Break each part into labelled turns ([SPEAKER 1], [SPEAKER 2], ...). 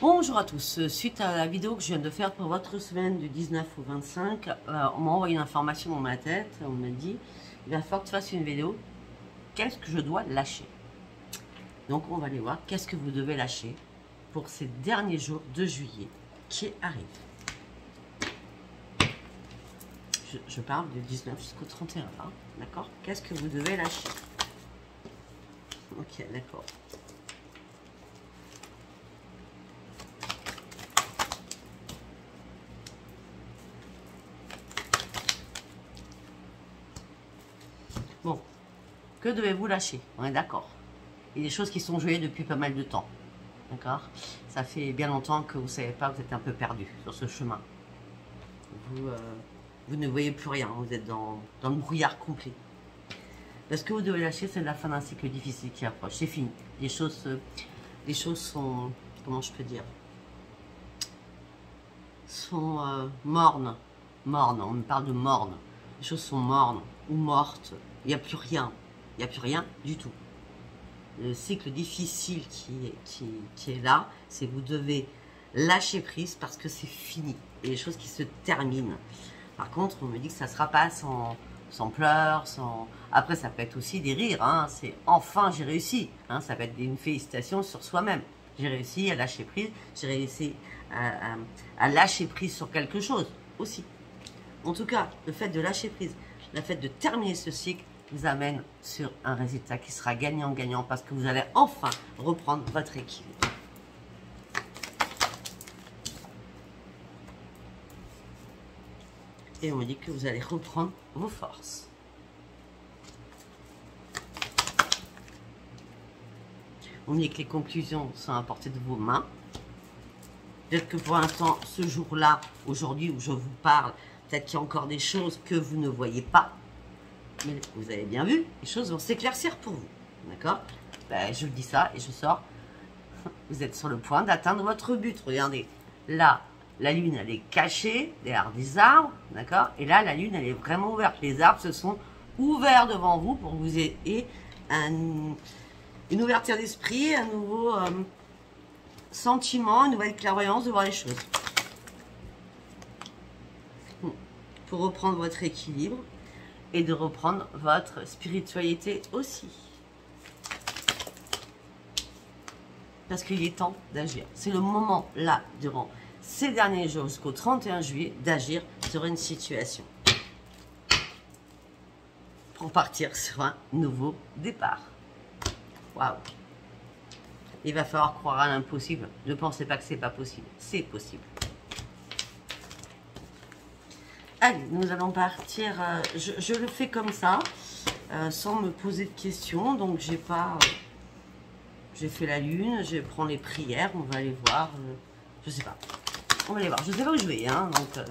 [SPEAKER 1] Bonjour à tous, suite à la vidéo que je viens de faire pour votre semaine du 19 au 25, on m'a envoyé une information dans ma tête, on m'a dit, il va falloir que tu fasses une vidéo, qu'est-ce que je dois lâcher? Donc on va aller voir qu'est-ce que vous devez lâcher pour ces derniers jours de juillet qui arrivent. Je parle du 19 jusqu'au 31, hein, d'accord? Qu'est-ce que vous devez lâcher? Ok, d'accord. Bon, que devez-vous lâcher? On est d'accord. Il y a des choses qui sont jouées depuis pas mal de temps. D'accord? Ça fait bien longtemps que vous ne savez pas, vous êtes un peu perdu sur ce chemin. Vous ne voyez plus rien, vous êtes dans le brouillard complet. Parce que vous devez lâcher, c'est la fin d'un cycle difficile qui approche. C'est fini. Les choses sont, comment je peux dire, sont mornes. Mornes, on me parle de mornes. Les choses sont mornes ou mortes. Il n'y a plus rien. Il n'y a plus rien du tout. Le cycle difficile qui est là, c'est que vous devez lâcher prise parce que c'est fini. Et les choses qui se terminent. Par contre, on me dit que ça ne sera pas sans pleurs, sans... Après, ça peut être aussi des rires. Hein. C'est enfin, j'ai réussi. Hein. Ça peut être une félicitation sur soi-même. J'ai réussi à lâcher prise. J'ai réussi à lâcher prise sur quelque chose aussi. En tout cas, le fait de lâcher prise, le fait de terminer ce cycle, vous amène sur un résultat qui sera gagnant-gagnant parce que vous allez enfin reprendre votre équilibre. Et on me dit que vous allez reprendre vos forces. On me dit que les conclusions sont à portée de vos mains. Peut-être que pour l'instant, ce jour-là, aujourd'hui où je vous parle, peut-être qu'il y a encore des choses que vous ne voyez pas. Mais vous avez bien vu, les choses vont s'éclaircir pour vous. D'accord? Ben, je vous dis ça et je sors. Vous êtes sur le point d'atteindre votre but. Regardez, là, la lune, elle est cachée derrière des arbres. D'accord? Et là, la lune, elle est vraiment ouverte. Les arbres se sont ouverts devant vous pour que vous ayez une ouverture d'esprit, un nouveau sentiment, une nouvelle clairvoyance de voir les choses. Pour reprendre votre équilibre. Et de reprendre votre spiritualité aussi. Parce qu'il est temps d'agir. C'est le moment, là, durant ces derniers jours jusqu'au 31 juillet, d'agir sur une situation. Pour partir sur un nouveau départ. Waouh! Il va falloir croire à l'impossible. Ne pensez pas que c'est pas possible. C'est possible. Allez, nous allons partir, je le fais comme ça, sans me poser de questions, donc j'ai fait la lune, je prends les prières, on va aller voir, je sais pas, on va aller voir, je sais pas où je vais, hein, donc...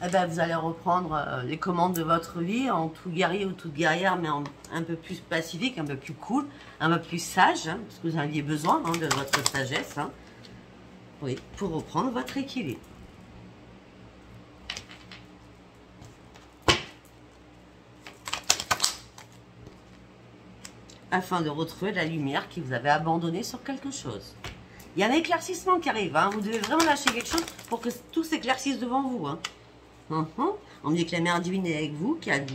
[SPEAKER 1] Eh ben, vous allez reprendre les commandes de votre vie en tout guerrier ou toute guerrière, mais un peu plus pacifique, un peu plus cool, un peu plus sage, hein, parce que vous en aviez besoin hein, de votre sagesse, hein. Oui, pour reprendre votre équilibre. Afin de retrouver la lumière qui vous avait abandonné sur quelque chose. Il y a un éclaircissement qui arrive. Hein. Vous devez vraiment lâcher quelque chose pour que tout s'éclaircisse devant vous. Hein. On me dit que la mère divine est avec vous, qu'elle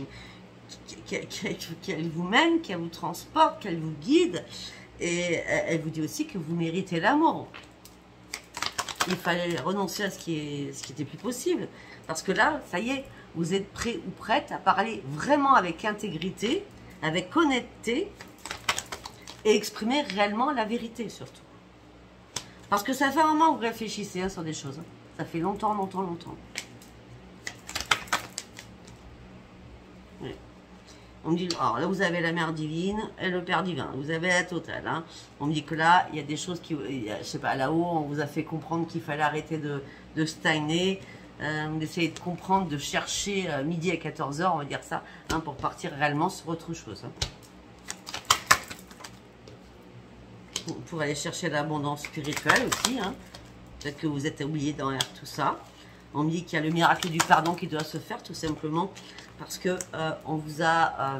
[SPEAKER 1] vous mène, qu'elle vous transporte, qu'elle vous guide. Et elle vous dit aussi que vous méritez l'amour. Il fallait renoncer à ce qui était plus possible. Parce que là, ça y est, vous êtes prêt ou prête à parler vraiment avec intégrité, avec honnêteté et exprimer réellement la vérité surtout. Parce que ça fait un moment que vous réfléchissez hein, sur des choses. Hein. Ça fait longtemps. Oui. On me dit, alors là vous avez la mère divine et le père divin, vous avez la totale. Hein. On me dit que là, il y a des choses qui, je sais pas, là-haut, on vous a fait comprendre qu'il fallait arrêter de stagner. On essayait de comprendre, de chercher midi à 14 h, on va dire ça, hein, pour partir réellement sur autre chose. Hein. Pour aller chercher l'abondance spirituelle aussi. Hein. Peut-être que vous êtes oublié derrière tout ça. On me dit qu'il y a le miracle du pardon qui doit se faire tout simplement parce que on vous a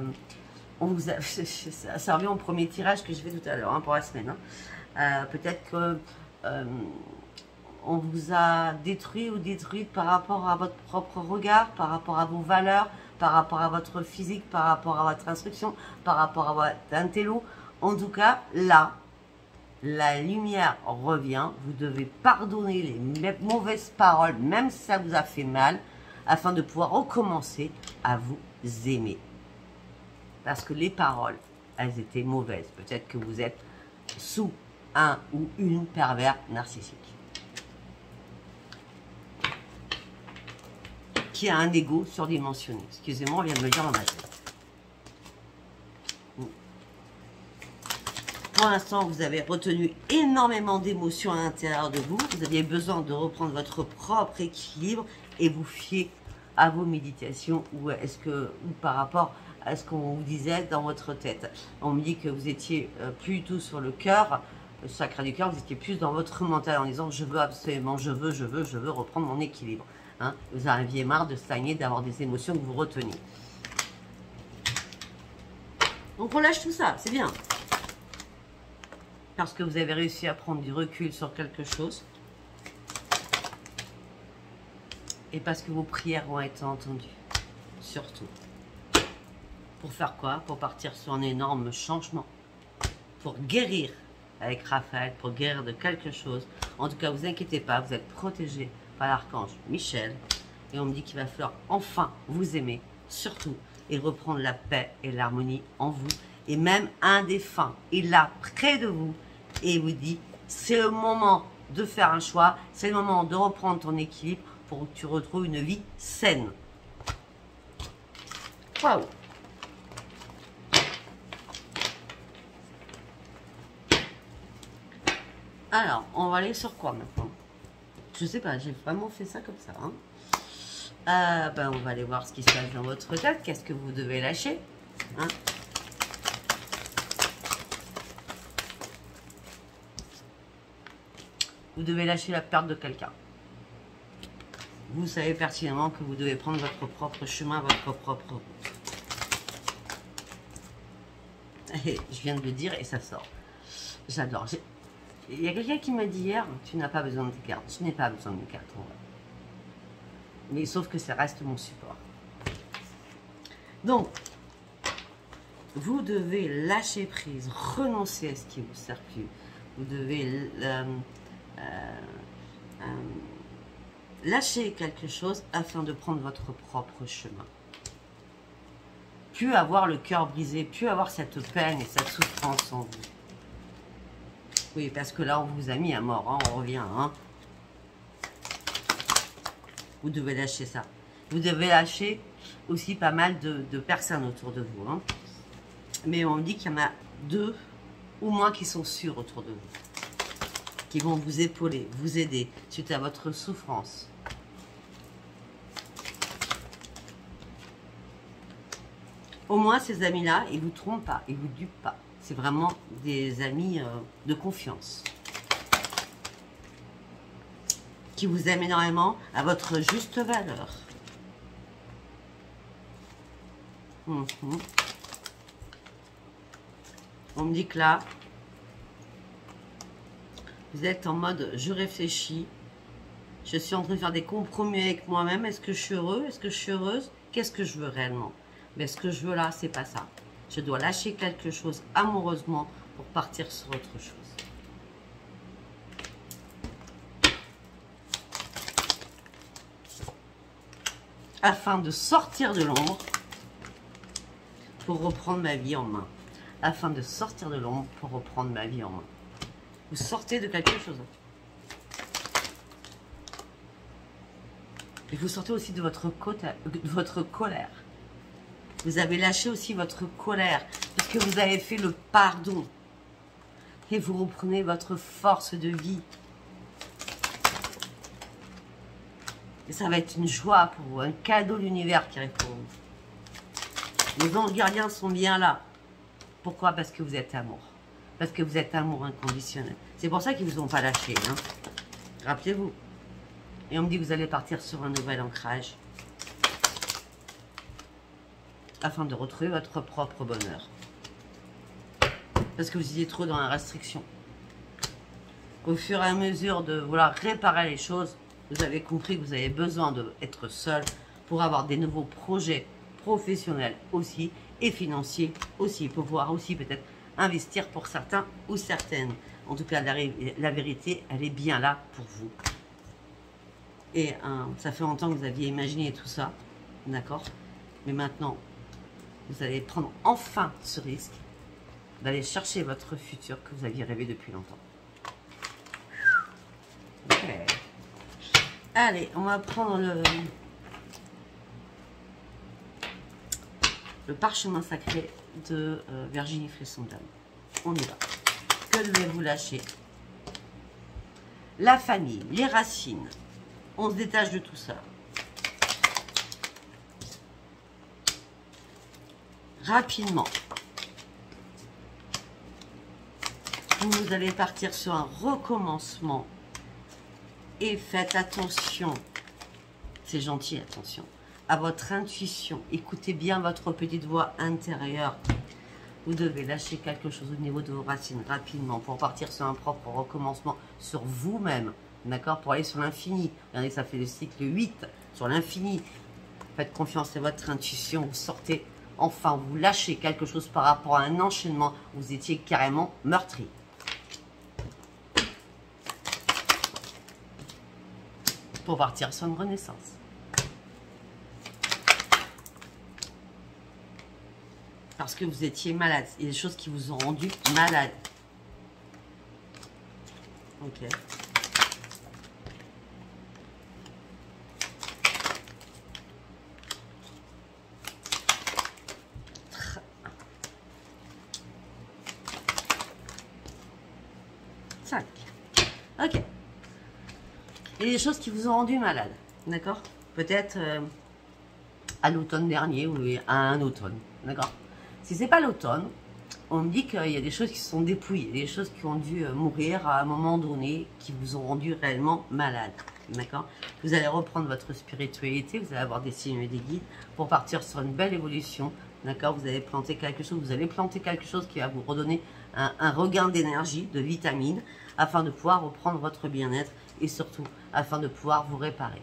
[SPEAKER 1] on vous a, ça revient au premier tirage que je fais tout à l'heure, hein, pour la semaine. Hein. Peut-être que on vous a détruit ou détruite par rapport à votre propre regard, par rapport à vos valeurs, par rapport à votre physique, par rapport à votre instruction, par rapport à votre intello. En tout cas, là, la lumière revient. Vous devez pardonner les mauvaises paroles, même si ça vous a fait mal, afin de pouvoir recommencer à vous aimer. Parce que les paroles, elles étaient mauvaises. Peut-être que vous êtes sous un ou une pervers narcissique, qui a un ego surdimensionné. Excusez-moi, on vient de me le dire dans ma tête. Pour l'instant, vous avez retenu énormément d'émotions à l'intérieur de vous. Vous aviez besoin de reprendre votre propre équilibre et vous fier à vos méditations ou par rapport à ce qu'on vous disait dans votre tête. On me dit que vous étiez plutôt sur le cœur, le chakra du cœur, vous étiez plus dans votre mental en disant je veux absolument, je veux reprendre mon équilibre. Hein, vous arriviez marre de stagner, d'avoir des émotions que vous reteniez. Donc on lâche tout ça, c'est bien. Parce que vous avez réussi à prendre du recul sur quelque chose. Et parce que vos prières ont été entendues. Surtout. Pour faire quoi? Pour partir sur un énorme changement. Pour guérir avec Raphaël, pour guérir de quelque chose. En tout cas, vous inquiétez pas, vous êtes protégés par l'archange Michel. Et on me dit qu'il va falloir enfin vous aimer, surtout, et reprendre la paix et l'harmonie en vous. Et même un défunt est là, près de vous, et vous dit, c'est le moment de faire un choix, c'est le moment de reprendre ton équilibre pour que tu retrouves une vie saine. Waouh! Alors, on va aller sur quoi maintenant? Je sais pas, j'ai vraiment fait ça comme ça. Hein. On va aller voir ce qui se passe dans votre tête. Qu'est-ce que vous devez lâcher, hein? Vous devez lâcher la perte de quelqu'un. Vous savez pertinemment que vous devez prendre votre propre chemin, votre propre route. Et je viens de le dire et ça sort. J'adore. Il y a quelqu'un qui m'a dit hier, tu n'as pas besoin de tes cartes. Je n'ai pas besoin de mes cartes. Mais sauf que ça reste mon support. Donc, vous devez lâcher prise, renoncer à ce qui ne vous sert plus. Vous devez lâcher quelque chose afin de prendre votre propre chemin. Plus avoir le cœur brisé, plus avoir cette peine et cette souffrance en vous. Oui, parce que là, on vous a mis à mort, hein, on revient. Hein. Vous devez lâcher ça. Vous devez lâcher aussi pas mal de personnes autour de vous. Hein. Mais on me dit qu'il y en a 2 ou moins qui sont sûrs autour de vous. Qui vont vous épauler, vous aider suite à votre souffrance. Au moins, ces amis-là, ils ne vous trompent pas, ils ne vous dupent pas. C'est vraiment des amis de confiance. Qui vous aiment énormément à votre juste valeur. On me dit que là, vous êtes en mode je réfléchis. Je suis en train de faire des compromis avec moi-même. Est-ce que je suis heureux? Est-ce que je suis heureuse? Qu'est-ce que je veux réellement? Mais ce que je veux là, c'est pas ça. Je dois lâcher quelque chose amoureusement pour partir sur autre chose. Afin de sortir de l'ombre pour reprendre ma vie en main. Afin de sortir de l'ombre pour reprendre ma vie en main. Vous sortez de quelque chose. Et vous sortez aussi de votre colère. Vous avez lâché aussi votre colère, parce que vous avez fait le pardon. Et vous reprenez votre force de vie. Et ça va être une joie pour vous, un cadeau de l'univers qui arrive pour vous. Les anges gardiens sont bien là. Pourquoi? Parce que vous êtes amour. Parce que vous êtes amour inconditionnel. C'est pour ça qu'ils ne vous ont pas lâché. Hein. Rappelez-vous. Et on me dit que vous allez partir sur un nouvel ancrage. afin de retrouver votre propre bonheur. Parce que vous étiez trop dans la restriction. Au fur et à mesure de vouloir réparer les choses, vous avez compris que vous avez besoin d'être seul pour avoir des nouveaux projets professionnels aussi et financiers aussi, pour pouvoir aussi peut-être investir pour certains ou certaines. En tout cas, la vérité, elle est bien là pour vous. Et ça fait longtemps que vous aviez imaginé tout ça, d'accord? Mais maintenant, vous allez prendre enfin ce risque d'aller chercher votre futur que vous aviez rêvé depuis longtemps. Okay. Allez, on va prendre le parchemin sacré de Virginie Fresson-Dame. On y va. Que devez-vous lâcher? La famille, les racines. On se détache de tout ça. Rapidement. Vous allez partir sur un recommencement. Et faites attention. C'est gentil, attention. À votre intuition. Écoutez bien votre petite voix intérieure. Vous devez lâcher quelque chose au niveau de vos racines rapidement pour partir sur un propre recommencement sur vous-même. D'accord? Pour aller sur l'infini. Regardez, ça fait le cycle 8 sur l'infini. Faites confiance à votre intuition. Vous sortez, enfin, vous lâchez quelque chose par rapport à un enchaînement. Vous étiez carrément meurtri. Pour partir sur une renaissance. Parce que vous étiez malade. Il y a des choses qui vous ont rendu malade. Ok. Cinq. Ok. Il y a des choses qui vous ont rendu malade. D'accord? Peut-être à l'automne dernier ou à un automne. D'accord? Si ce n'est pas l'automne, on me dit qu'il y a des choses qui se sont dépouillées, des choses qui ont dû mourir à un moment donné, qui vous ont rendu réellement malade. D'accord? Vous allez reprendre votre spiritualité, vous allez avoir des signes et des guides pour partir sur une belle évolution. D'accord? Vous allez planter quelque chose, qui va vous redonner un regain d'énergie, de vitamines, afin de pouvoir reprendre votre bien-être et surtout afin de pouvoir vous réparer.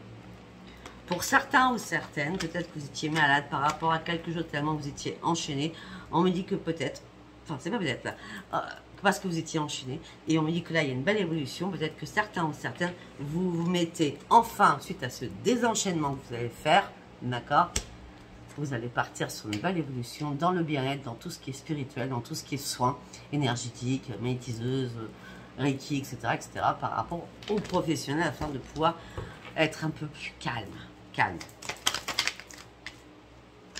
[SPEAKER 1] Pour certains ou certaines, peut-être que vous étiez malade par rapport à quelque chose tellement vous étiez enchaîné. On me dit que peut-être, enfin c'est pas peut-être là, parce que vous étiez enchaîné. Et on me dit que là il y a une belle évolution. Peut-être que certains ou certaines, vous vous mettez enfin, suite à ce désenchaînement que vous allez faire, d'accord, vous allez partir sur une belle évolution dans le bien-être, dans tout ce qui est spirituel, dans tout ce qui est soins énergétiques, magnétiseuses, Reiki, etc., par rapport aux professionnels afin de pouvoir être un peu plus calme.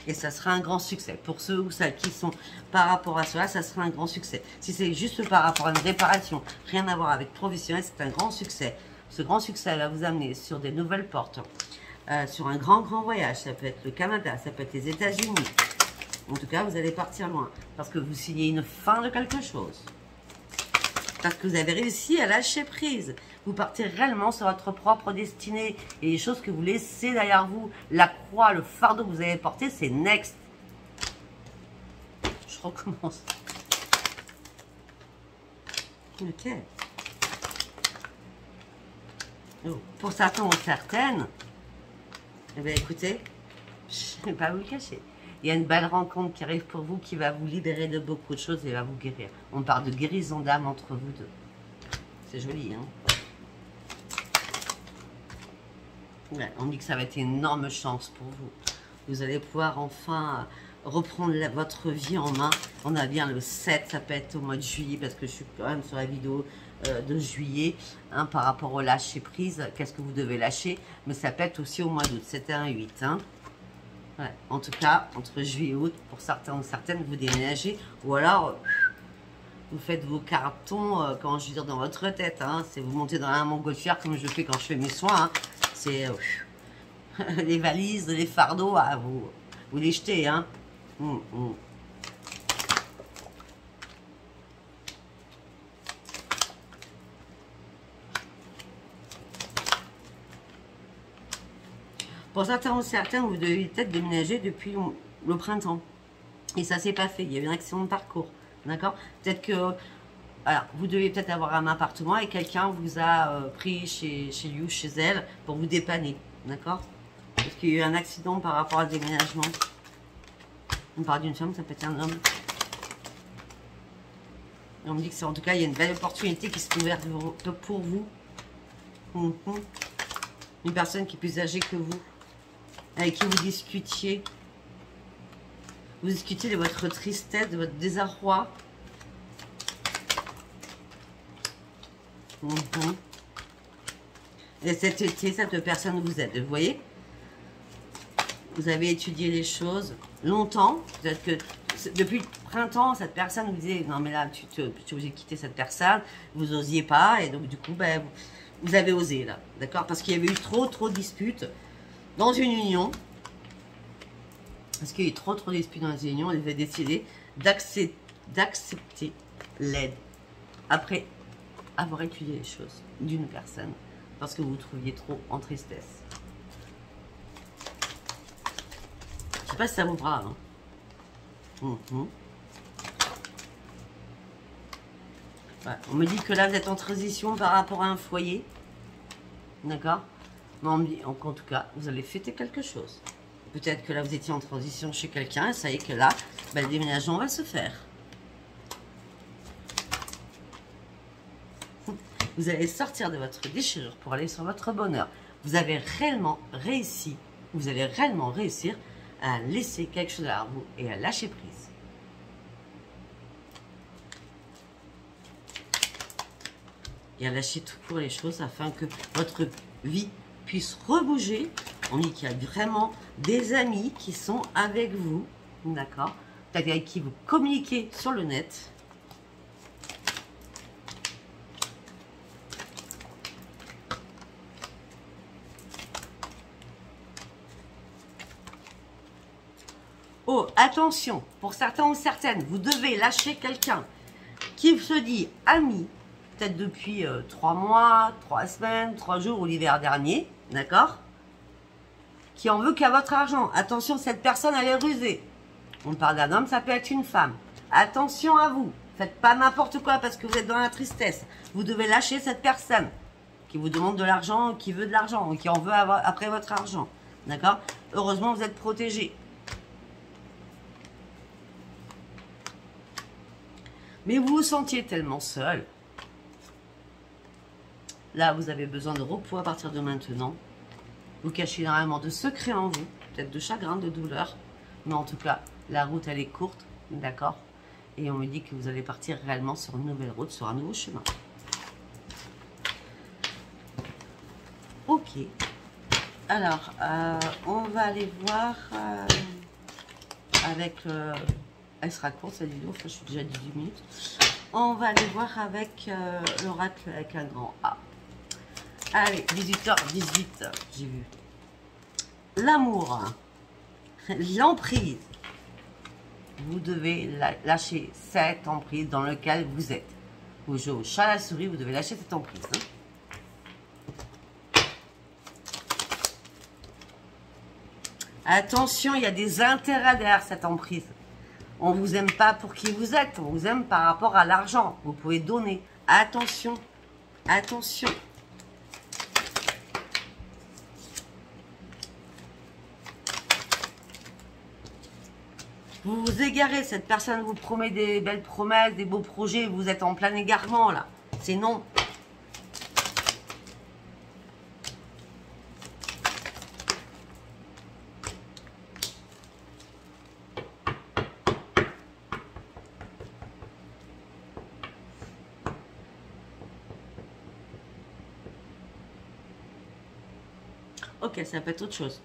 [SPEAKER 1] Et ça sera un grand succès. Pour ceux ou celles qui sont par rapport à cela, ça sera un grand succès. Si c'est juste par rapport à une réparation, rien à voir avec professionnel, c'est un grand succès. Ce grand succès va vous amener sur des nouvelles portes, sur un grand voyage. Ça peut être le Canada, ça peut être les États-Unis. En tout cas, vous allez partir loin parce que vous signez une fin de quelque chose. Parce que vous avez réussi à lâcher prise. Vous partez réellement sur votre propre destinée. Et les choses que vous laissez derrière vous, la croix, le fardeau que vous avez porté, c'est next. Je recommence. Ok. Oh, pour certains ou certaines, eh bien écoutez, je ne vais pas vous le cacher. Il y a une belle rencontre qui arrive pour vous, qui va vous libérer de beaucoup de choses et va vous guérir. On parle de guérison d'âme entre vous deux. C'est joli, hein? Ouais, on dit que ça va être une énorme chance pour vous. Vous allez pouvoir enfin reprendre votre vie en main. On a bien le 7, ça peut être au mois de juillet, parce que je suis quand même sur la vidéo de juillet, hein, par rapport au lâcher prise. Qu'est-ce que vous devez lâcher? Mais ça peut être aussi au mois d'août, 7 et 1, 8, hein. Ouais, en tout cas, entre juillet et août, pour certains ou certaines, vous déménagez. Ou alors, vous faites vos cartons, quand je veux dire, dans votre tête. Hein, c'est vous montez dans un montgolfière comme je fais quand je fais mes soins. Hein, c'est les valises, les fardeaux, vous les jetez. Hein. Pour certains ou certaines, vous devez peut-être déménager depuis le printemps. Et ça s'est pas fait, il y a eu un accident de parcours. D'accord? Peut-être que alors, vous devez peut-être avoir un appartement et quelqu'un vous a pris chez lui ou chez elle pour vous dépanner. D'accord? Parce qu'il y a eu un accident par rapport à déménagement. On parle d'une femme, ça peut être un homme. Et on me dit que c'est en tout cas, il y a une belle opportunité qui s'est ouverte pour vous. Une personne qui est plus âgée que vous, avec qui vous discutiez. Vous discutiez de votre tristesse, de votre désarroi. Et cet été, cette personne vous aide, vous voyez? Vous avez étudié les choses longtemps. Peut-être que depuis le printemps, cette personne vous disait, non mais là, tu es obligé de quitter cette personne, vous n'osiez pas, et donc du coup, ben, vous avez osé là, d'accord? Parce qu'il y avait eu trop de disputes dans une union. Parce qu'il y a eu trop de disputes dans une union, elle avait décidé d'accepter l'aide. Après avoir étudié les choses d'une personne, parce que vous vous trouviez trop en tristesse. Je sais pas si ça vous parle. Hein. Voilà. On me dit que là, vous êtes en transition par rapport à un foyer. D'accord? Mais on me dit, en tout cas, vous allez fêter quelque chose. Peut-être que là, vous étiez en transition chez quelqu'un, et ça y est que là, ben, le déménagement va se faire. Vous allez sortir de votre déchirure pour aller sur votre bonheur. Vous avez réellement réussi, vous allez réellement réussir à laisser quelque chose derrière vous et à lâcher prise. Et à lâcher tout pour les choses afin que votre vie puisse rebouger. On dit qu'il y a vraiment des amis qui sont avec vous, d'accord? Peut-être avec qui vous communiquez sur le net. Oh, attention, pour certains ou certaines, vous devez lâcher quelqu'un qui se dit ami, peut-être depuis 3 mois, 3 semaines, 3 jours ou l'hiver dernier, d'accord? Qui en veut qu'à votre argent. Attention, cette personne, elle est rusée. On parle d'un homme, ça peut être une femme. Attention à vous. Faites pas n'importe quoi parce que vous êtes dans la tristesse. Vous devez lâcher cette personne qui vous demande de l'argent, qui veut de l'argent, ou qui en veut après votre argent. D'accord? Heureusement, vous êtes protégés. Mais vous vous sentiez tellement seul. Là, vous avez besoin de repos à partir de maintenant. Vous cachez énormément de secrets en vous, peut-être de chagrin, de douleur. Mais en tout cas, la route, elle est courte, d'accord? Et on me dit que vous allez partir réellement sur une nouvelle route, sur un nouveau chemin. Ok. Alors, on va aller voir avec... elle sera courte, cette vidéo, enfin, je suis déjà à 18 minutes. On va aller voir avec l'oracle avec un grand A. Allez, 18h18, j'ai vu. L'amour, l'emprise. Vous devez lâcher cette emprise dans laquelle vous êtes. Vous jouez au chat à la souris, vous devez lâcher cette emprise. Hein. Attention, il y a des intérêts derrière cette emprise. On ne vous aime pas pour qui vous êtes, on vous aime par rapport à l'argent. Vous pouvez donner. Attention, attention. Vous vous égarez, cette personne vous promet des belles promesses, des beaux projets, vous êtes en plein égarement là. C'est non. Ok, ça peut être autre chose.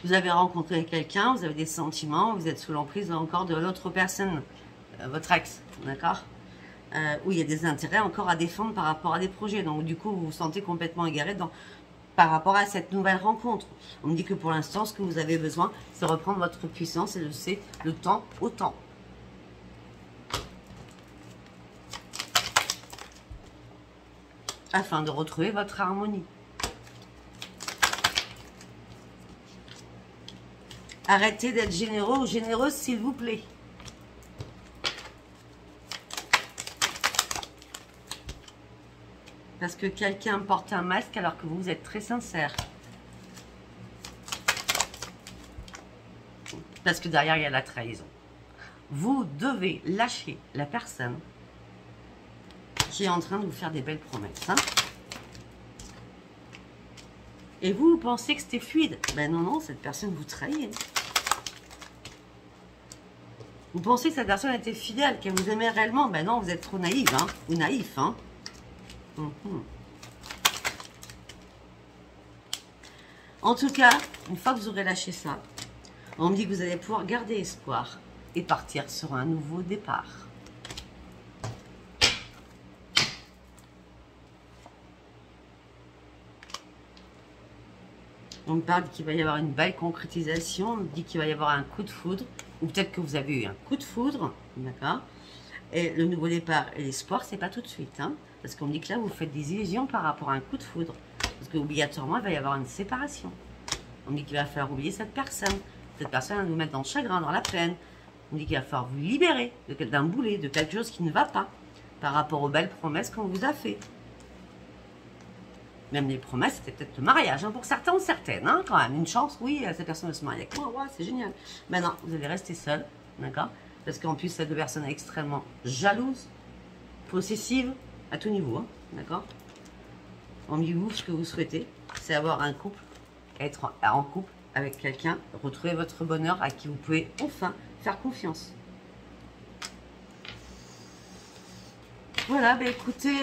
[SPEAKER 1] Vous avez rencontré quelqu'un, vous avez des sentiments, vous êtes sous l'emprise encore de l'autre personne, votre ex, d'accord? Où il y a des intérêts encore à défendre par rapport à des projets. Donc du coup, vous vous sentez complètement égaré par rapport à cette nouvelle rencontre. On me dit que pour l'instant, ce que vous avez besoin, c'est reprendre votre puissance et laisser le temps au temps. Afin de retrouver votre harmonie. Arrêtez d'être généreux ou généreuse, s'il vous plaît. Parce que quelqu'un porte un masque alors que vous êtes très sincère. Parce que derrière, il y a la trahison. Vous devez lâcher la personne qui est en train de vous faire des belles promesses. Hein. Et vous pensez que c'était fluide. Ben non, non, cette personne vous trahit. Vous pensez que cette personne était fidèle, qu'elle vous aimait réellement. Ben non, vous êtes trop naïve, hein, ou naïf. Hein. En tout cas, une fois que vous aurez lâché ça, on me dit que vous allez pouvoir garder espoir et partir sur un nouveau départ. On me parle qu'il va y avoir une belle concrétisation, on me dit qu'il va y avoir un coup de foudre, ou peut-être que vous avez eu un coup de foudre, d'accord? Et le nouveau départ et l'espoir, c'est pas tout de suite, hein, parce qu'on me dit que là, vous faites des illusions par rapport à un coup de foudre, parce qu'obligatoirement, il va y avoir une séparation. On me dit qu'il va falloir oublier cette personne va vous mettre dans le chagrin, dans la peine. On me dit qu'il va falloir vous libérer d'un boulet, de quelque chose qui ne va pas, par rapport aux belles promesses qu'on vous a fait. Même les promesses, c'était peut-être le mariage, hein, pour certains ou certaines, hein, quand même. Une chance, oui, cette personne va se marier avec moi, ouais, c'est génial. Maintenant, vous allez rester seul, d'accord? Parce qu'en plus, cette personne est extrêmement jalouse, possessive, à tout niveau, hein, d'accord? En mieux, vous, ce que vous souhaitez, c'est avoir un couple, être en couple avec quelqu'un, retrouver votre bonheur à qui vous pouvez enfin faire confiance. Voilà, bah écoutez,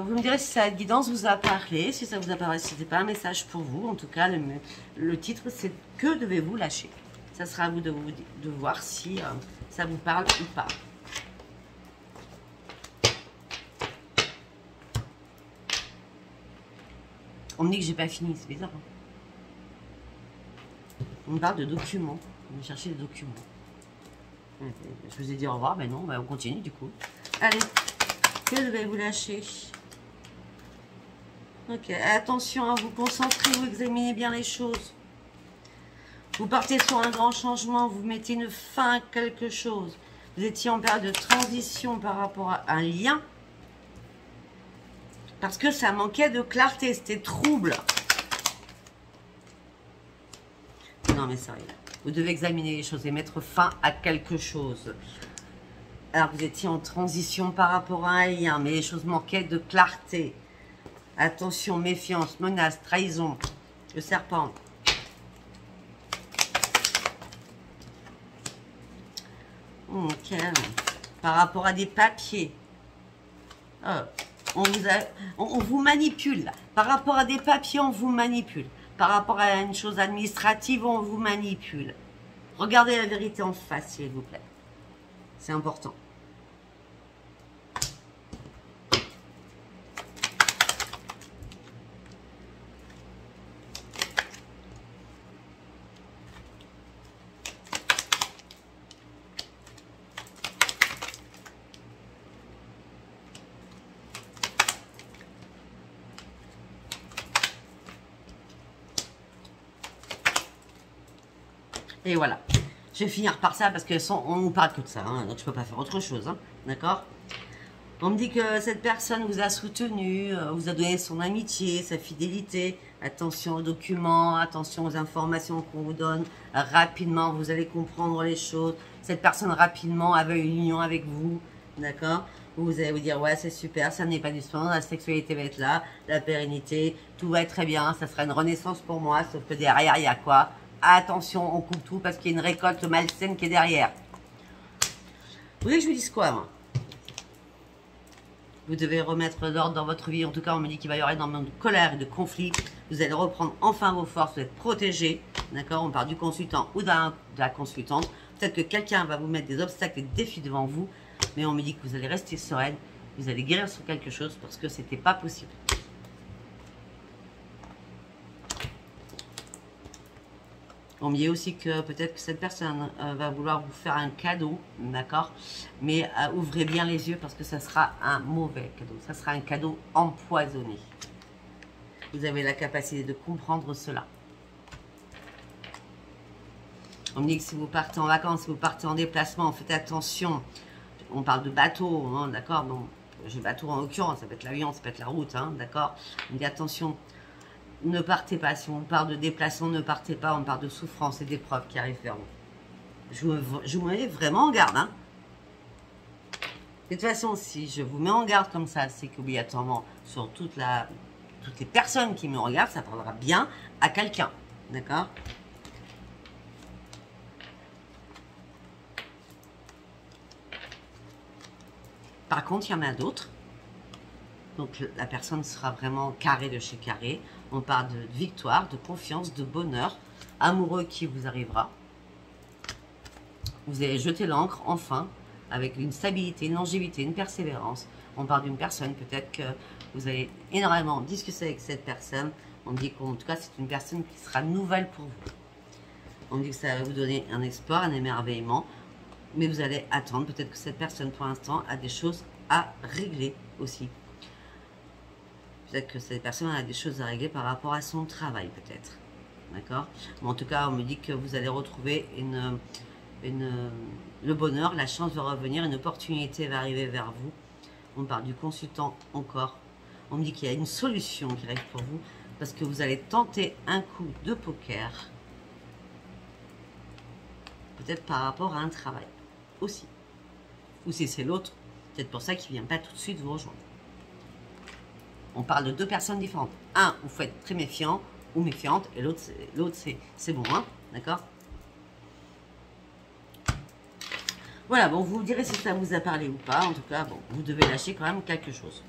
[SPEAKER 1] vous me direz si cette guidance vous a parlé, si ça vous a parlé, si ce n'était pas un message pour vous. En tout cas, le titre, c'est « Que devez-vous lâcher ?» Ça sera à vous de voir si ça vous parle ou pas. On me dit que j'ai pas fini, c'est bizarre. Hein. On me parle de documents. On va chercher des documents. Je vous ai dit au revoir, mais non, on continue du coup. Allez. Que devez-vous lâcher? Ok, attention à vous concentrer, vous examinez bien les choses. Vous partez sur un grand changement, vous mettez une fin à quelque chose. Vous étiez en période de transition par rapport à un lien. Parce que ça manquait de clarté, c'était trouble. Non mais sérieux, vous devez examiner les choses et mettre fin à quelque chose. Alors, vous étiez en transition par rapport à un lien, mais les choses manquaient de clarté. Attention, méfiance, menace, trahison. Le serpent. Ok. Par rapport à des papiers. On vous manipule. Par rapport à des papiers, on vous manipule. Par rapport à une chose administrative, on vous manipule. Regardez la vérité en face, s'il vous plaît. C'est important. Et voilà. Je vais finir par ça parce qu'on nous parle que de ça, hein, donc je peux pas faire autre chose, hein, d'accord? On me dit que cette personne vous a soutenu, vous a donné son amitié, sa fidélité. Attention aux documents, attention aux informations qu'on vous donne. Rapidement, vous allez comprendre les choses. Cette personne rapidement avait une union avec vous, d'accord? Vous allez vous dire, ouais, c'est super, ça n'est pas du soin, la sexualité va être là, la pérennité, tout va être très bien, ça sera une renaissance pour moi, sauf que derrière, il y a quoi? Attention, on coupe tout parce qu'il y a une récolte malsaine qui est derrière. Vous voulez que je vous dise quoi, moi? Vous devez remettre l'ordre dans votre vie. En tout cas, on me dit qu'il va y avoir énormément de colère et de conflits. Vous allez reprendre enfin vos forces, vous êtes protégé. D'accord? On parle du consultant ou de la consultante. Peut-être que quelqu'un va vous mettre des obstacles et des défis devant vous. Mais on me dit que vous allez rester sereine. Vous allez guérir sur quelque chose parce que c'était pas possible. On me dit aussi que peut-être que cette personne va vouloir vous faire un cadeau, d'accord? Mais ouvrez bien les yeux parce que ça sera un mauvais cadeau. Ça sera un cadeau empoisonné. Vous avez la capacité de comprendre cela. On me dit que si vous partez en vacances, si vous partez en déplacement, faites attention. On parle de bateau, hein, d'accord? Bon, j'ai bateau en l'occurrence, ça peut être l'avion, ça peut être la route, hein, d'accord? On me dit attention, ne partez pas. Si on parle de déplacement, ne partez pas. On parle de souffrance et d'épreuves qui arrivent vers vous. Je vous mets vraiment en garde, hein. De toute façon, si je vous mets en garde comme ça, c'est qu'obligatoirement, sur toutes les personnes qui me regardent, ça parlera bien à quelqu'un, d'accord? Par contre, il y en a d'autres. Donc, la personne sera vraiment carré de chez carré. On parle de victoire, de confiance, de bonheur amoureux qui vous arrivera. Vous allez jeter l'encre, enfin, avec une stabilité, une longévité, une persévérance. On parle d'une personne, peut-être que vous allez énormément discuter avec cette personne. On dit qu'en tout cas, c'est une personne qui sera nouvelle pour vous. On dit que ça va vous donner un espoir, un émerveillement. Mais vous allez attendre. Peut-être que cette personne, pour l'instant, a des choses à régler aussi. Peut-être que cette personne a des choses à régler par rapport à son travail, peut-être. D'accord? Mais en tout cas, on me dit que vous allez retrouver le bonheur, la chance de revenir, une opportunité va arriver vers vous. On parle du consultant encore. On me dit qu'il y a une solution qui arrive pour vous parce que vous allez tenter un coup de poker. Peut-être par rapport à un travail aussi. Ou si c'est l'autre, peut-être pour ça qu'il ne vient pas tout de suite vous rejoindre. On parle de deux personnes différentes. Un, vous faites très méfiant ou méfiante, et l'autre, c'est bon, hein, d'accord? Voilà, bon, vous direz si ça vous a parlé ou pas. En tout cas, bon, vous devez lâcher quand même quelque chose.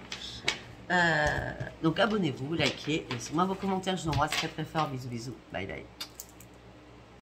[SPEAKER 1] Donc, abonnez-vous, likez, laissez-moi vos commentaires. Je vous embrasse très très fort. Bisous, bisous. Bye, bye.